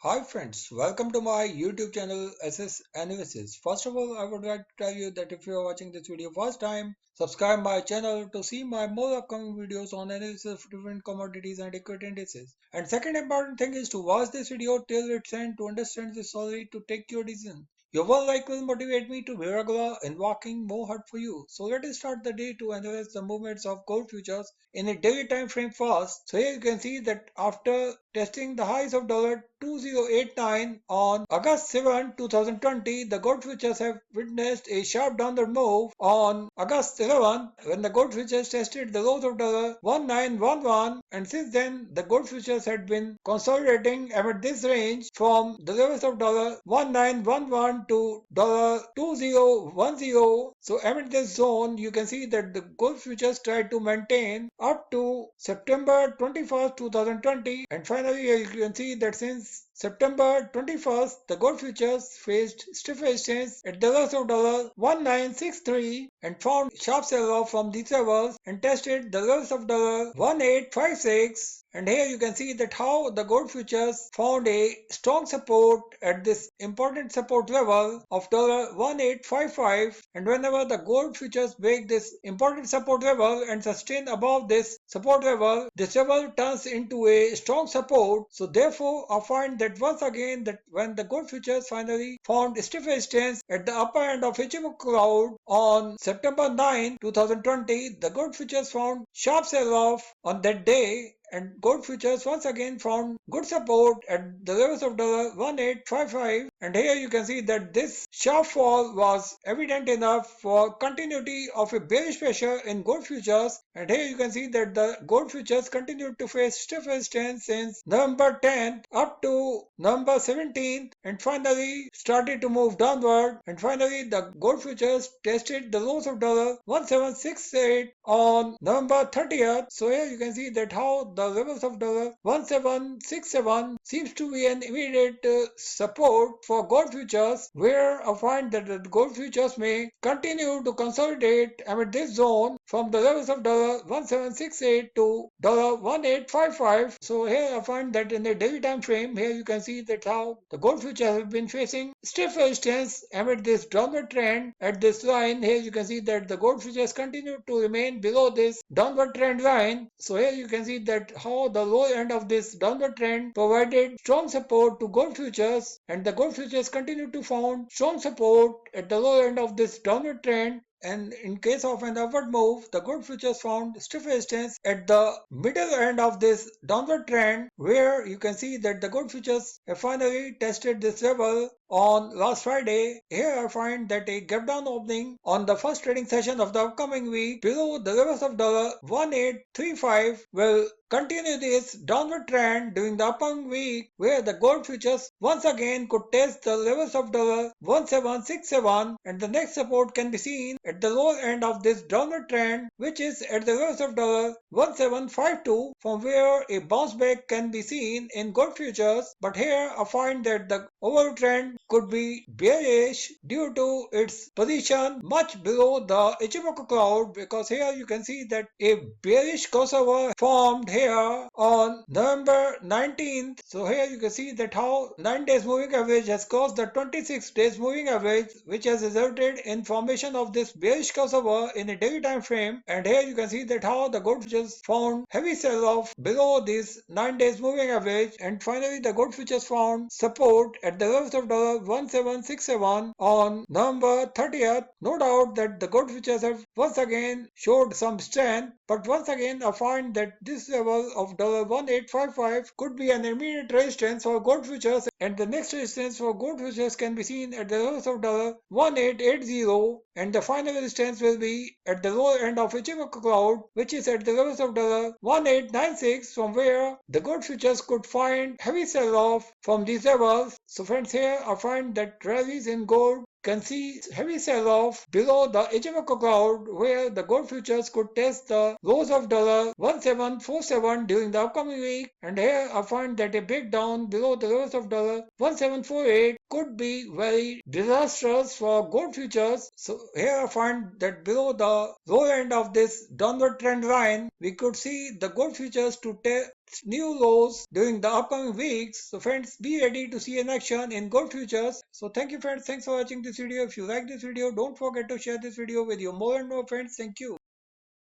Hi friends, welcome to my YouTube channel SS Analysis. First of all, I would like to tell you that if you are watching this video first time, subscribe my channel to see my more upcoming videos on analysis of different commodities and equity indices. And second important thing is to watch this video till its end to understand the story to take your decision. Your one like will motivate me to be regular in working more hard for you. So let us start the day to analyze the movements of gold futures in a daily time frame first. So here you can see that after testing the highs of $2089 on August 7, 2020, the gold futures have witnessed a sharp downward move on August 11 when the gold futures tested the lows of $1911, and since then the gold futures had been consolidating amid this range from the levels of $1911 to $2010. So amid this zone you can see that the gold futures tried to maintain up to September 21st, 2020, and finally you can see that since September 21st, the gold futures faced stiff resistance at the levels of $1963 and found sharp sell-off from these levels and tested the levels of $1856. And here you can see that how the gold futures found a strong support at this important support level of $1855, and whenever the gold futures break this important support level and sustain above this support level, this level turns into a strong support. So therefore I find that once again that when the gold futures finally found stiff resistance at the upper end of Ichimoku cloud on September 9, 2020, the gold futures found sharp sell-off on that day, and gold futures once again found good support at the levels of $1855, and here you can see that this sharp fall was evident enough for continuity of a bearish pressure in gold futures, and here you can see that the gold futures continued to face stiff resistance since November 10th up to November 17th and finally started to move downward, and finally the gold futures tested the lows of $1768 on November 30th. So here you can see that how the levels of $1767 seems to be an immediate support for gold futures, where I find that the gold futures may continue to consolidate amid this zone from the levels of $1768 to $1855. So here I find that in the daily time frame, here you can see that how the gold futures have been facing stiff resistance amid this downward trend at this line. Here you can see that the gold futures continue to remain below this downward trend line. So here you can see that how the low end of this downward trend provided strong support to gold futures, and the gold futures continue to found strong support at the low end of this downward trend. And in case of an upward move, the gold futures found stiff resistance at the middle end of this downward trend, where you can see that the gold futures have finally tested this level on last Friday. Here I find that a gap down opening on the first trading session of the upcoming week below the levels of $1835 will continue this downward trend during the upcoming week, where the gold futures once again could test the levels of $1767, and the next support can be seen at the lower end of this downward trend, which is at the levels of $1752, from where a bounce back can be seen in gold futures. But here I find that the overall trend could be bearish due to its position much below the Ichimoku cloud, because here you can see that a bearish crossover formed here on November 19th. So here you can see that how 9 days moving average has crossed the 26 days moving average, which has resulted in formation of this bearish crossover in a daily time frame. And here you can see that how the gold futures found heavy sell off below this 9 days moving average, and finally the gold futures found support at the levels of $1767 on November 30th. No doubt that the gold futures have once again showed some strength, but once again I find that this level of $1855 could be an immediate resistance for gold futures, and the next resistance for gold futures can be seen at the levels of $1880, and the final resistance will be at the lower end of Ichimoku cloud, which is at the levels of $1896, from where the gold futures could find heavy sell off from these levels. So friends, here I find that rallies in gold can see heavy sell-off below the Ichimoku cloud where the gold futures could test the lows of $1747 during the upcoming week, and here I find that a breakdown below the levels of $1748 could be very disastrous for gold futures. So here I find that below the low end of this downward trend line we could see the gold futures to test new lows during the upcoming weeks. So friends, be ready to see an action in gold futures. So thank you friends, thanks for watching this video. If you like this video, don't forget to share this video with your more and more friends. Thank you.